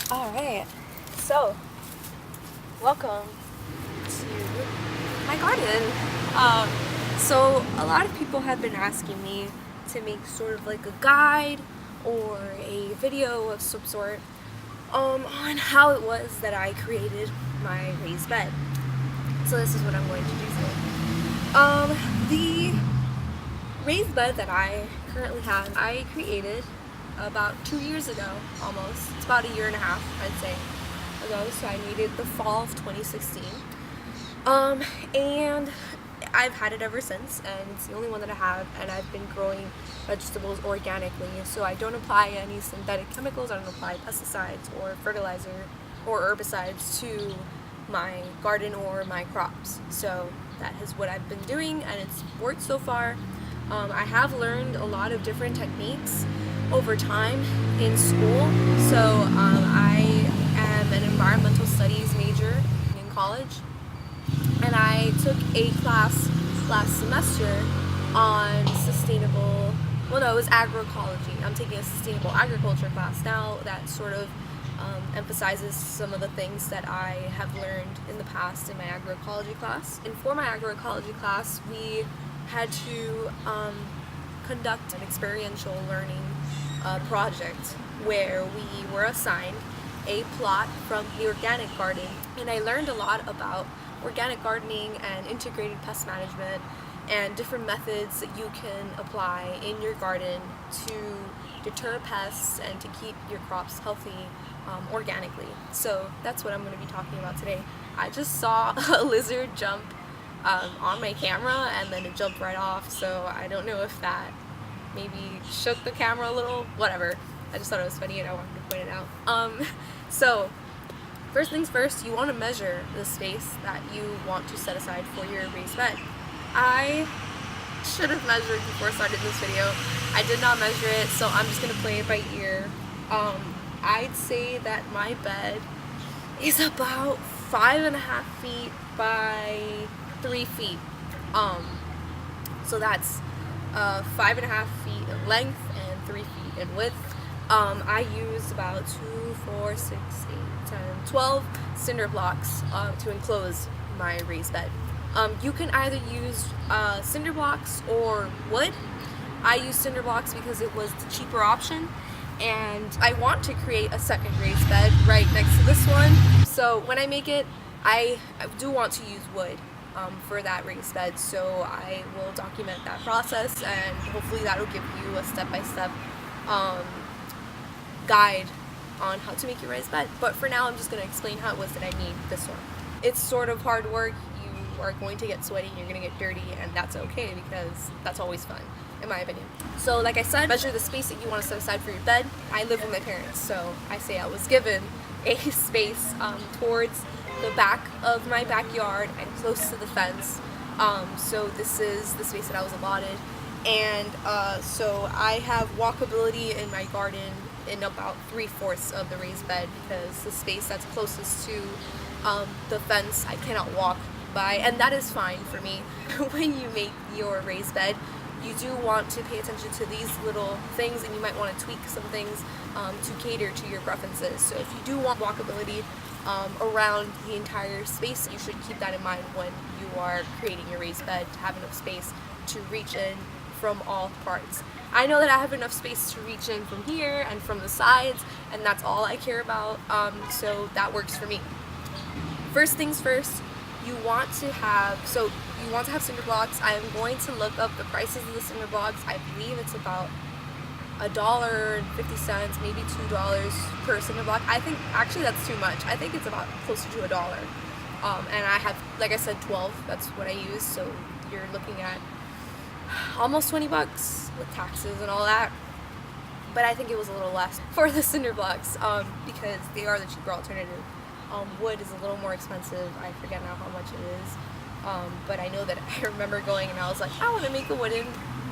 Alright, so welcome to my garden. So a lot of people have been asking me to make sort of like a guide or a video of some sort on how it was that I created my raised bed. So this is what I'm going to do today. The raised bed that I currently have, I created about 2 years ago, almost. It's about a year and a half, I'd say, ago. So I made it the fall of 2016. And I've had it ever since, and it's the only one that I have, and I've been growing vegetables organically. So I don't apply any synthetic chemicals, I don't apply pesticides or fertilizer or herbicides to my garden or my crops. So that is what I've been doing, and it's worked so far. I have learned a lot of different techniques over time in school. So I am an environmental studies major in college, and I took a class last semester on sustainable, well no, it was agroecology. I'm taking a sustainable agriculture class now that sort of emphasizes some of the things that I have learned in the past in my agroecology class. And for my agroecology class, we had to conduct an experiential learning project where we were assigned a plot from the organic garden, and I learned a lot about organic gardening and integrated pest management and different methods that you can apply in your garden to deter pests and to keep your crops healthy organically. So that's what I'm going to be talking about today. I just saw a lizard jump on my camera, and then it jumped right off, so I don't know if that maybe shook the camera a little, whatever. I just thought it was funny and I wanted to point it out. So first things first, you want to measure the space that you want to set aside for your raised bed. I should have measured before I started this video. I did not measure it, so I'm just going to play it by ear. I'd say that my bed is about 5.5 feet by 3 feet. So that's 5.5 feet in length and 3 feet in width. I used about 2, 4, 6, 8, 10, 12 cinder blocks to enclose my raised bed. You can either use cinder blocks or wood. I used cinder blocks because it was the cheaper option, and I want to create a second raised bed right next to this one. So when I make it, I do want to use wood for that raised bed, so I will document that process, and hopefully that will give you a step-by-step guide on how to make your raised bed. But for now, I'm just going to explain how it was that I made this one. It's sort of hard work. You are going to get sweaty, you're going to get dirty, and that's okay because that's always fun, in my opinion. So like I said, measure the space that you want to set aside for your bed. I live with my parents, so I say I was given a space towards the back of my backyard and close to the fence. So this is the space that I was allotted, and so I have walkability in my garden in about 3/4 of the raised bed, because the space that's closest to the fence I cannot walk by, and that is fine for me. When you make your raised bed, you do want to pay attention to these little things, and you might want to tweak some things to cater to your preferences. So if you do want walkability around the entire space, you should keep that in mind when you are creating your raised bed, to have enough space to reach in from all parts. I know that I have enough space to reach in from here and from the sides, and that's all I care about, so that works for me. First things first, you want to have cinder blocks. I am going to look up the prices of the cinder blocks. I believe it's about $1.50, maybe $2 per cinder block. I think actually that's too much. I think it's about closer to $1. And I have, like I said, 12. That's what I use. So you're looking at almost $20 with taxes and all that. But I think it was a little less for the cinder blocks because they are the cheaper alternative. Wood is a little more expensive. I forget now how much it is. But I know that I remember going and I was like, I want to make a wooden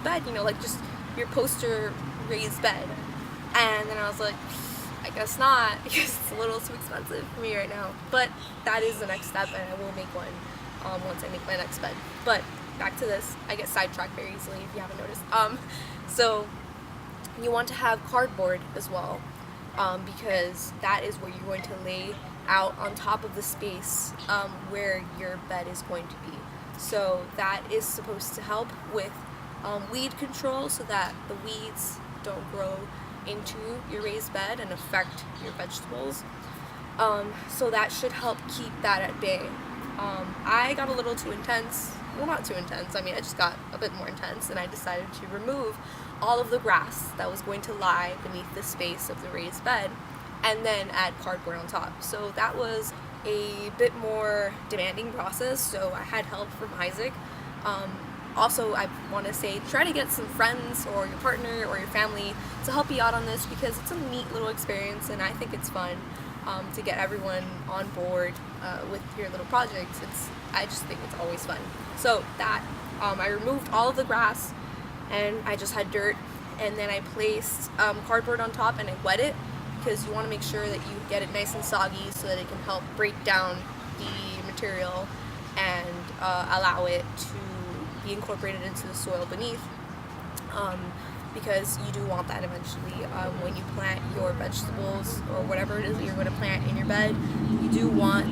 bed, like just your poster raised bed. And then I was like, I guess not, because it's a little too expensive for me right now. But that is the next step, and I will make one once I make my next bed. But back to this, I get sidetracked very easily if you haven't noticed. So you want to have cardboard as well. because that is where you're going to lay out on top of the space where your bed is going to be. So that is supposed to help with weed control, so that the weeds don't grow into your raised bed and affect your vegetables. So that should help keep that at bay. I got a little too intense. Well, not too intense. I mean, I just got a bit more intense, and I decided to remove all of the grass that was going to lie beneath the space of the raised bed, and then add cardboard on top. So that was a bit more demanding process, so I had help from Isaac. Also, I want to say, try to get some friends or your partner or your family to help you out on this, because it's a neat little experience, and I think it's fun to get everyone on board with your little projects. I just think it's always fun. So that, I removed all of the grass, and I just had dirt, and then I placed cardboard on top, and I wet it, because you want to make sure that you get it nice and soggy so that it can help break down the material and allow it to be incorporated into the soil beneath, because you do want that eventually. When you plant your vegetables or whatever it is that you're going to plant in your bed, you do want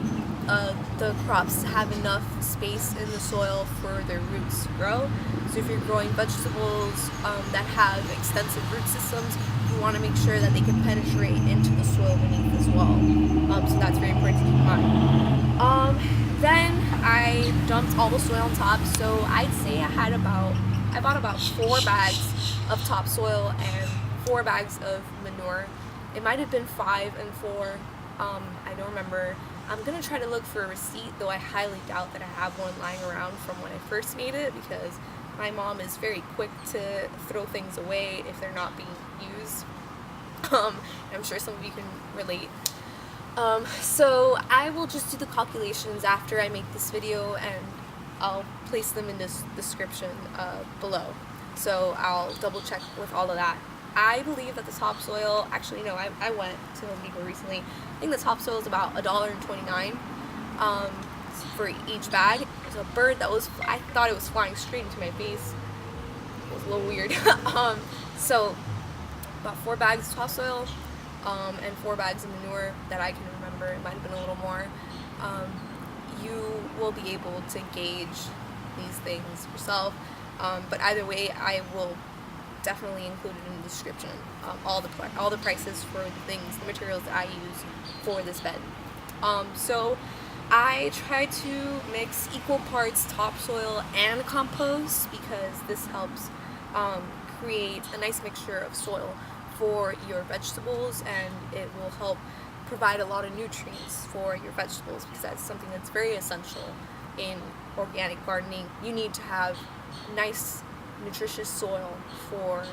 the crops to have enough space in the soil for their roots to grow. So if you're growing vegetables that have extensive root systems, you want to make sure that they can penetrate into the soil beneath as well. So that's very important to keep in mind. Then I dumped all the soil on top, so I'd say I bought about 4 bags of topsoil and 4 bags of manure. It might have been 5 and 4, I don't remember. I'm going to try to look for a receipt, though I highly doubt that I have one lying around from when I first made it, because my mom is very quick to throw things away if they're not being used. I'm sure some of you can relate. So I will just do the calculations after I make this video, and I'll place them in this description below. So I'll double check with all of that. I believe that the topsoil, actually no, I went to Home Depot recently. I think the topsoil is about $1.29 for each bag. There's a bird that I thought it was flying straight into my face. It was a little weird. So about 4 bags of topsoil and 4 bags of manure that I can remember. It might have been a little more. You will be able to gauge these things yourself. But either way, I will definitely include it in the description. All the prices for the materials that I use for this bed. So I try to mix equal parts topsoil and compost, because this helps create a nice mixture of soil for your vegetables, and it will help provide a lot of nutrients for your vegetables, because that's something that's very essential in organic gardening. You need to have nice, nutritious soil for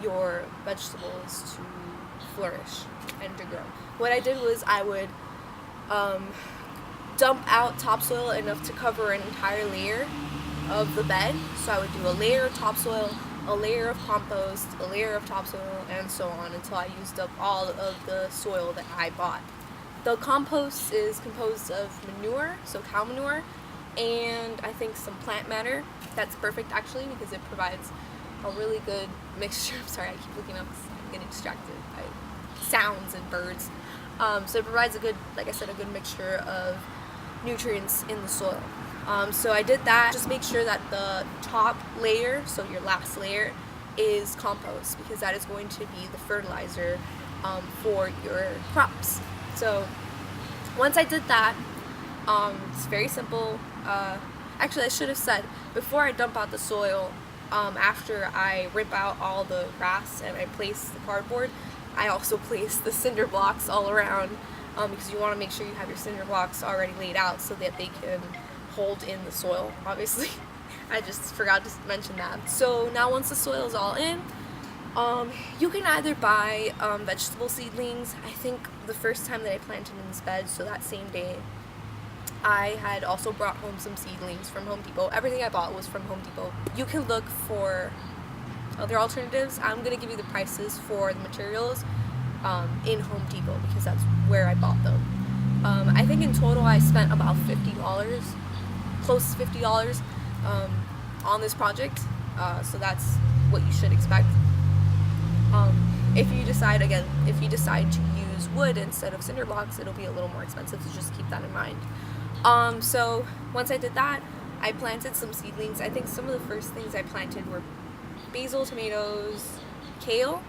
your vegetables to flourish and to grow. What I did was I would dump out topsoil enough to cover an entire layer of the bed. So I would do a layer of topsoil, a layer of compost, a layer of topsoil, and so on, until I used up all of the soil that I bought. The compost is composed of manure, so cow manure, and I think some plant matter. That's perfect actually, because it provides a really good mixture. I'm sorry, I keep looking up because I'm getting distracted by sounds and birds. So it provides a good, like I said, a good mixture of nutrients in the soil. So I did that. Just make sure that the top layer, so your last layer, is compost, because that is going to be the fertilizer for your crops. So once I did that, it's very simple. Actually, I should have said, before I dump out the soil, after I rip out all the grass and I place the cardboard, I also place the cinder blocks all around, because you want to make sure you have your cinder blocks already laid out so that they can hold in the soil, obviously. I just forgot to mention that. So now once the soil is all in, you can either buy vegetable seedlings. I think the first time that I planted in this bed, so that same day, I had also brought home some seedlings from Home Depot. Everything I bought was from Home Depot. You can look for other alternatives. I'm going to give you the prices for the materials in Home Depot, because that's where I bought them. I think in total I spent about $50, close to $50 on this project, so that's what you should expect. If you decide to wood instead of Cinderblocks, it'll be a little more expensive, so just keep that in mind. So once I did that, I planted some seedlings. I think some of the first things I planted were basil, tomatoes, kale,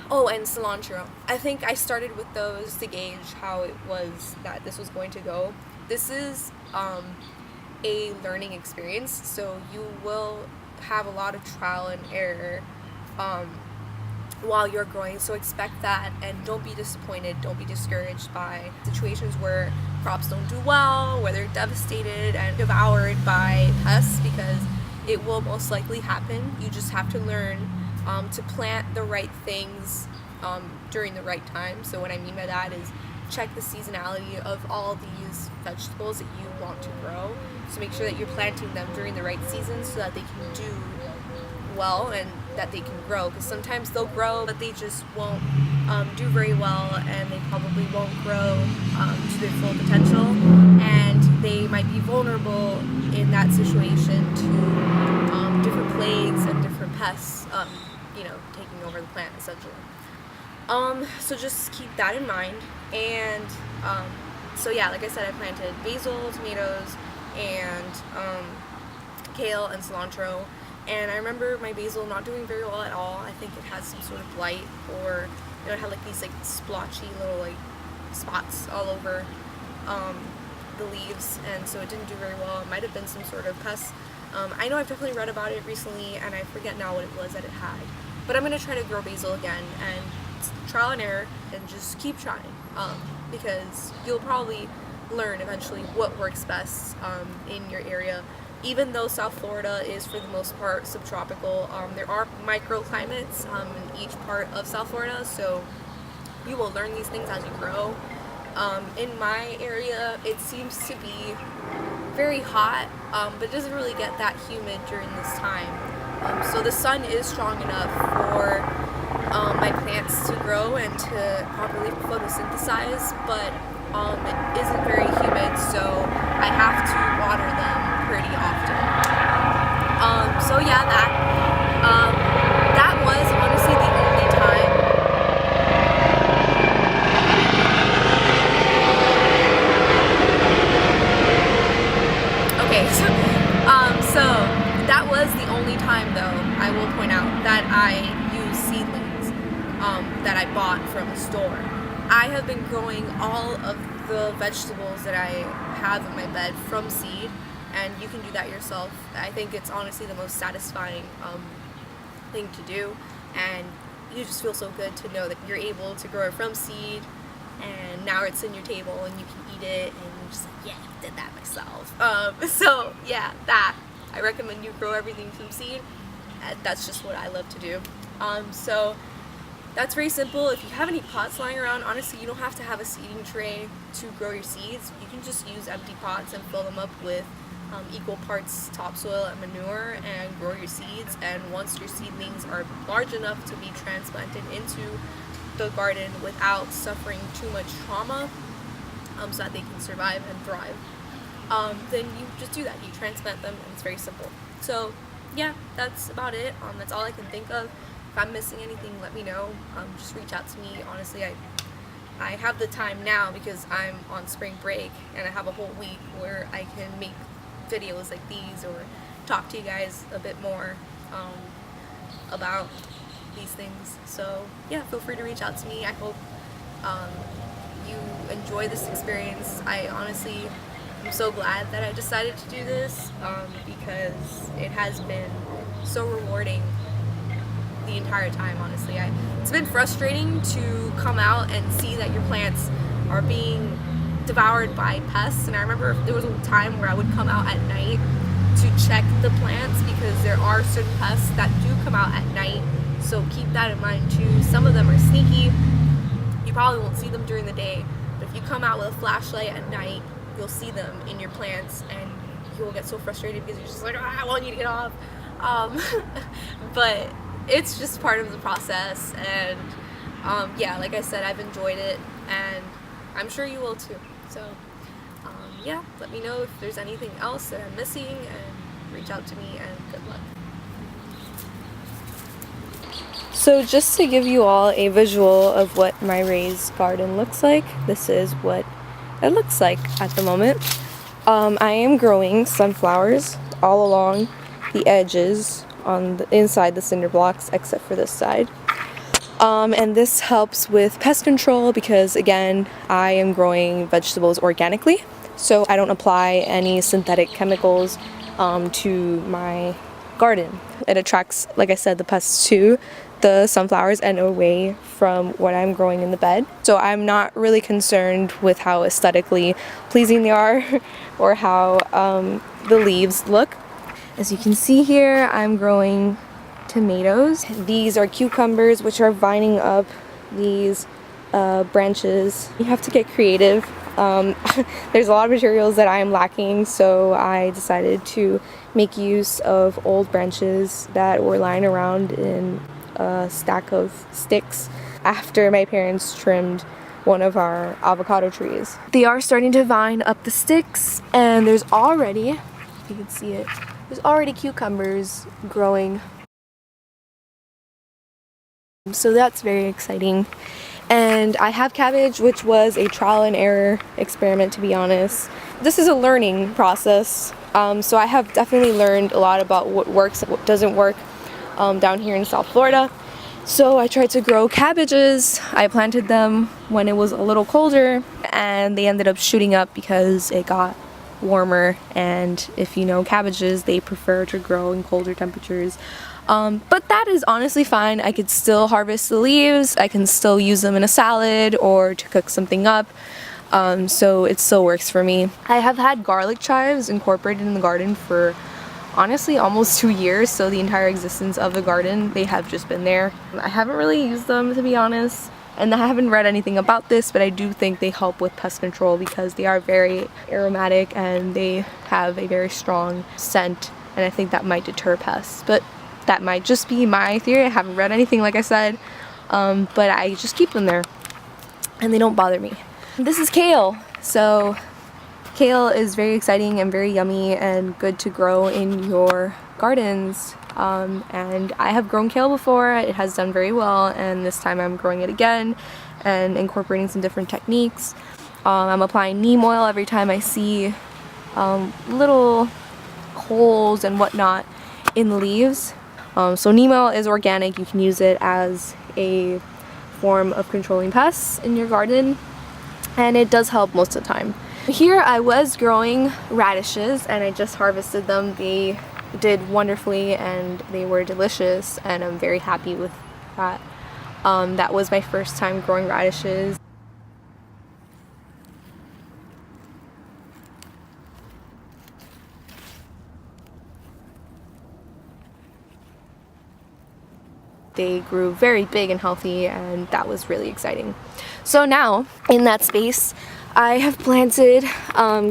oh, and cilantro. I think I started with those to gauge how it was that this was going to go. This is a learning experience, so you will have a lot of trial and error while you're growing, so expect that, and don't be disappointed, don't be discouraged by situations where crops don't do well, where they're devastated and devoured by pests, because it will most likely happen. You just have to learn to plant the right things during the right time. So what I mean by that is check the seasonality of all these vegetables that you want to grow. So make sure that you're planting them during the right season so that they can do well and that they can grow, because sometimes they'll grow but they just won't do very well, and they probably won't grow to their full potential, and they might be vulnerable in that situation to different plagues and different pests taking over the plant essentially. So just keep that in mind. And so yeah, like I said, I planted basil, tomatoes, and kale and cilantro. And I remember my basil not doing very well at all. I think it had some sort of blight, or it had like these like splotchy little like spots all over the leaves, and so it didn't do very well. It might have been some sort of pest. I know I've definitely read about it recently, and I forget now what it was that it had. But I'm gonna try to grow basil again, and trial and error, and just keep trying, because you'll probably learn eventually what works best in your area. Even though South Florida is for the most part subtropical, there are microclimates in each part of South Florida, so you will learn these things as you grow. In my area, it seems to be very hot, but it doesn't really get that humid during this time. So the sun is strong enough for my plants to grow and to properly photosynthesize, but it isn't very humid, so I have to water them pretty often. So yeah, that was honestly the only time. Okay, so that was the only time, though, I will point out, that I use seedlings that I bought from a store. I have been growing all of the vegetables that I have in my bed from seed, and you can do that yourself. I think it's honestly the most satisfying thing to do, and you just feel so good to know that you're able to grow it from seed, and now it's in your table and you can eat it, and you're just like, yeah, I did that myself. So yeah, I recommend you grow everything from seed. That's just what I love to do. So that's very simple. If you have any pots lying around, honestly, you don't have to have a seeding tray to grow your seeds. You can just use empty pots and fill them up with equal parts topsoil and manure and grow your seeds. And once your seedlings are large enough to be transplanted into the garden without suffering too much trauma, so that they can survive and thrive, then you just do that. You transplant them, and it's very simple. So yeah, that's about it. That's all I can think of. If I'm missing anything, let me know. Just reach out to me. Honestly, I have the time now because I'm on spring break, and I have a whole week where I can make videos like these or talk to you guys a bit more about these things. So yeah, feel free to reach out to me. I hope you enjoy this experience. I honestly am so glad that I decided to do this because it has been so rewarding the entire time. Honestly, it's been frustrating to come out and see that your plants are being devoured by pests, and I remember there was a time where I would come out at night to check the plants because there are certain pests that do come out at night, so keep that in mind too. Some of them are sneaky. You probably won't see them during the day, but if you come out with a flashlight at night, you'll see them in your plants, and you will get so frustrated because you're just like, I want you to get off. But it's just part of the process, and yeah, like I said, I've enjoyed it, and I'm sure you will too. So yeah, let me know if there's anything else that I'm missing, and reach out to me, and good luck. So just to give you all a visual of what my raised garden looks like, this is what it looks like at the moment. I am growing sunflowers all along the edges on the inside the cinder blocks, except for this side. And this helps with pest control because, again, I am growing vegetables organically, so I don't apply any synthetic chemicals to my garden. It attracts, like I said, the pests to the sunflowers and away from what I'm growing in the bed. So I'm not really concerned with how aesthetically pleasing they are or how the leaves look. As you can see here, I'm growing tomatoes. These are cucumbers, which are vining up these branches. You have to get creative. There's a lot of materials that I am lacking, so I decided to make use of old branches that were lying around in a stack of sticks after my parents trimmed one of our avocado trees. They are starting to vine up the sticks, and there's already, if you can see it, there's already cucumbers growing. So that's very exciting. And I have cabbage, which was a trial and error experiment, to be honest. This is a learning process, so I have definitely learned a lot about what works and what doesn't work down here in South Florida. So I tried to grow cabbages. I planted them when it was a little colder, and they ended up shooting up because it got warmer, and if you know cabbages, they prefer to grow in colder temperatures. But that is honestly fine. I could still harvest the leaves, I can still use them in a salad or to cook something up, so it still works for me. I have had garlic chives incorporated in the garden for honestly almost 2 years, so the entire existence of the garden, they have just been there. I haven't really used them, to be honest, and I haven't read anything about this, but I do think they help with pest control because they are very aromatic and they have a very strong scent, and I think that might deter pests. But that might just be my theory. I haven't read anything, like I said, but I just keep them there and they don't bother me. This is kale. So kale is very exciting and very yummy and good to grow in your gardens. And I have grown kale before. It has done very well, and this time I'm growing it again and incorporating some different techniques. I'm applying neem oil every time I see little holes and whatnot in the leaves. So neem oil is organic. You can use it as a form of controlling pests in your garden, and it does help most of the time. Here I was growing radishes and I just harvested them. They did wonderfully and they were delicious, and I'm very happy with that. That was my first time growing radishes. They grew very big and healthy, and that was really exciting. So now, in that space, I have planted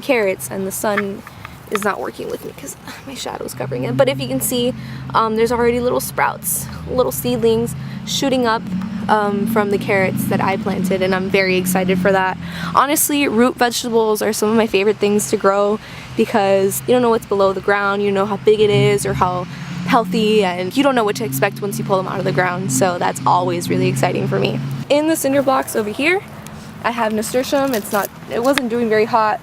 carrots, and the sun is not working with me because my shadow is covering it. But if you can see, there's already little sprouts, little seedlings shooting up from the carrots that I planted, and I'm very excited for that. Honestly, root vegetables are some of my favorite things to grow because you don't know what's below the ground, you know how big it is or how healthy, and you don't know what to expect once you pull them out of the ground, so that's always really exciting for me. In the cinder blocks over here, I have nasturtium. It wasn't doing very hot.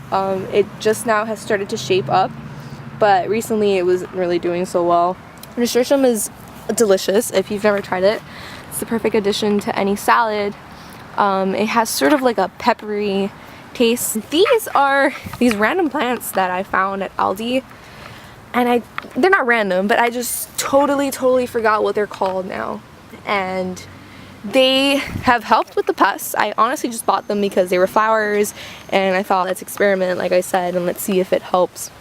It just now has started to shape up, but recently it wasn't really doing so well. Nasturtium is delicious if you've never tried it. It's the perfect addition to any salad. It has sort of like a peppery taste. These are these random plants that I found at Aldi, and they're not random, but I just totally forgot what they're called now. And they have helped with the pests. I honestly just bought them because they were flowers, and I thought, let's experiment, like I said, and let's see if it helps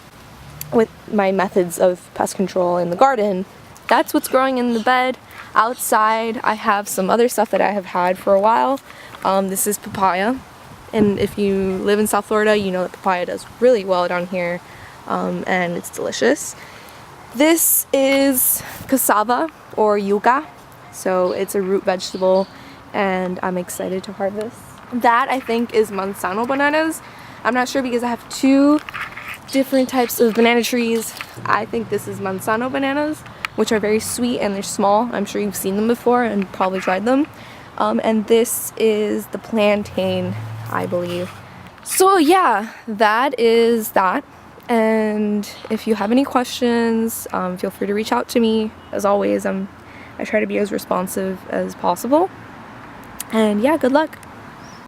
with my methods of pest control in the garden. That's what's growing in the bed. Outside, I have some other stuff that I have had for a while. This is papaya, and if you live in South Florida, you know that papaya does really well down here. And it's delicious. This is cassava or yuca, so it's a root vegetable, and I'm excited to harvest. That I think is manzano bananas. I'm not sure because I have two different types of banana trees. I think this is manzano bananas. which are very sweet and they're small. I'm sure you've seen them before and probably tried them. And this is the plantain, I believe. So yeah, that is that. And if you have any questions, feel free to reach out to me. As always, I try to be as responsive as possible. And yeah, good luck.